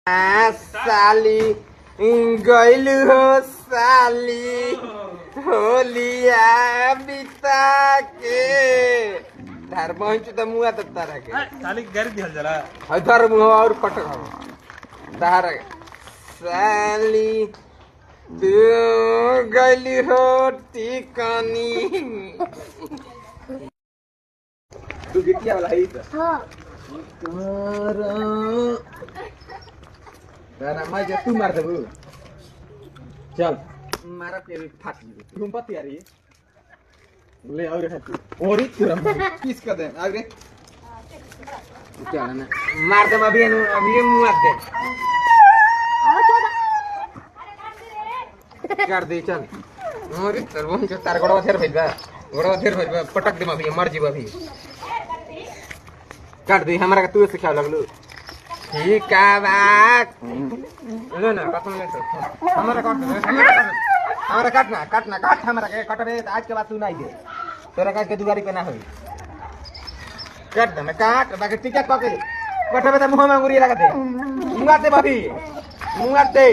साली गइलू हो साली होलिया बिता के धार पहुंच त मुआ त तारा के साली गरी दिहल जरा हदर मुआ और कटक धार साली तू गइली हो टिकानी तू गिटिया वाला है हां तारा मैं जे तू मार देबू चल मारा तेरे फाट घूम पति यार ये ले और खाती और ही तुरम किस कर दे आगे क्या ना मार दे अभी मार दे कर दे चल और तरबों के तार गड़वा थेर भइबा पटक दे अभी मर जीव अभी काट दे हमरा के तू सिखा लगलू ठीक है बात ले ना कसम ले तो हमरा काट हमरा के कटबे आज के बाद तू नहीं दे तोरा काट के दुगारी पे ना होई काट दे मैं काट बाकी टिकट पके कटबे त मुंह में अंगुरी लगा दे मुंगा दे भाभी मुंगा दे